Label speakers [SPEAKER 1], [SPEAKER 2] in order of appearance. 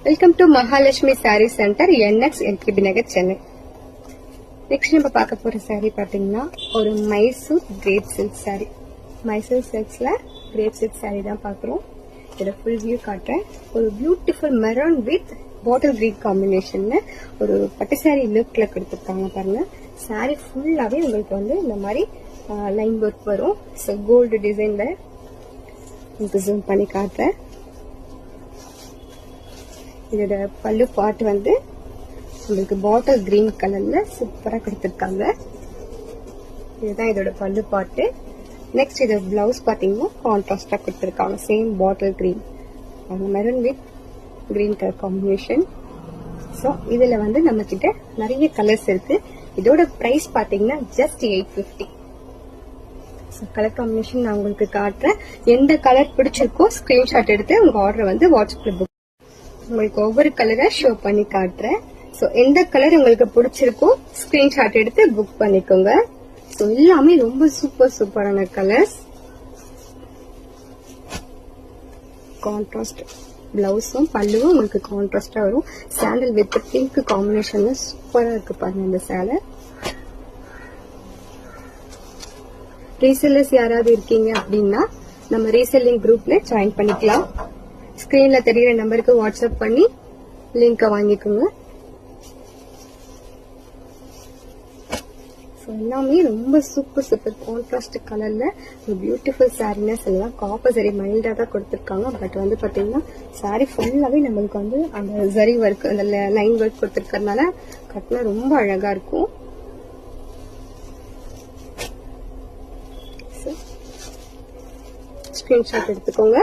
[SPEAKER 1] Welcome to Mahalakshmi sari center NX LKB Nagar Chennai. Next நம்ம பார்க்க போற சாரி பாத்தீங்கன்னா ஒரு மைசூர் கிரேப் சில்க் சாரி. மைசூர் சில்க்ஸ்ல கிரேப் சில்க் சாரி தான் பாக்குறோம். இதோட ஃபுல் வியூ காட்டுறேன். ஒரு beautiful maroon with bottle green காம்பினேஷன்ல ஒரு பட்டு சாரி லுக்ல கொடுத்துருக்காங்க பாருங்க. சாரி ஃபுல்லாவே உங்களுக்கு வந்து இந்த மாதிரி லைன் ஒர்க் வரும். ஸோ கோல்டு டிசைன்ல உங்களுக்கு ஜூம் பண்ணி காட்டுறேன். இதோட பல்லு பார்ட் வந்து உங்களுக்கு பாட்டில் கிரீன் கலர்ல சூப்பரா கொடுத்திருக்காங்க. இதுதான் இதோட பல்லு பார்ட். நெக்ஸ்ட் இதோட பிளவுஸ் பாத்தீங்கன்னா கான்ட்ராஸ்டா கொடுத்திருக்காங்க. Same bottle green maroon with green colour combination. So இதுல வந்து நம்ம கிட்ட நிறைய கலர்ஸ் இருக்கு. இதோட பிரைஸ் பாத்தீங்கன்னா ஜஸ்ட் 850. கலர் காம்பினேஷன் நான் உங்களுக்கு காட்டுறேன். எந்த கலர் பிடிச்சிருக்கோ ஸ்கிரீன்ஷாட் எடுத்து உங்க ஆர்டர் வந்து வாட்ஸ்அப்ல புக். உங்களுக்கு ஒவ்வொரு கலரா ஷோ பண்ணி காட்டுறேன். ஸோ எந்த கலர் உங்களுக்கு பிடிச்சிருக்கோ ஸ்கிரீன்ஷாட் எடுத்து புக் பண்ணிக்கோங்க. ஸோ எல்லாமே ரொம்ப சூப்பரான கலர்ஸ். கான்ட்ராஸ்ட் பிளவுஸும் பல்லுவும் உங்களுக்கு கான்ட்ராஸ்டா வரும். சாண்டல் வித் பிங்க் காம்பினேஷன்ல சூப்பரா இருக்கு பாருங்க இந்த சேலை. ரீசெல்லர்ஸ் யாராவது இருக்கீங்க அப்படின்னா நம்ம ரீசெல்லிங் குரூப்ல ஜாயின் பண்ணிக்கலாம். ஸ்கிரீன்ல தெரியுற நம்பருக்கு வாட்ஸ்அப் பண்ணி லிங்க வாங்கிக்கோங்க. எல்லாமே ரொம்ப சூப்பர் கான்ட்ராஸ்ட் கலர்ல ஒரு பியூட்டிஃபுல் சாரின்னு சொல்லலாம். காப்பர் சரி மைல்டா தான் கொடுத்திருக்காங்க. பட் வந்து பாத்தீங்கன்னா சாரி ஃபுல்லாவே நம்மளுக்கு வந்து அந்த ஜரி ஒர்க் அந்த லைன் ஒர்க் கொடுத்திருக்கறதுனால கட்டினா ரொம்ப அழகா இருக்கும். ஸ்கிரீன்ஷாட் எடுத்துக்கோங்க.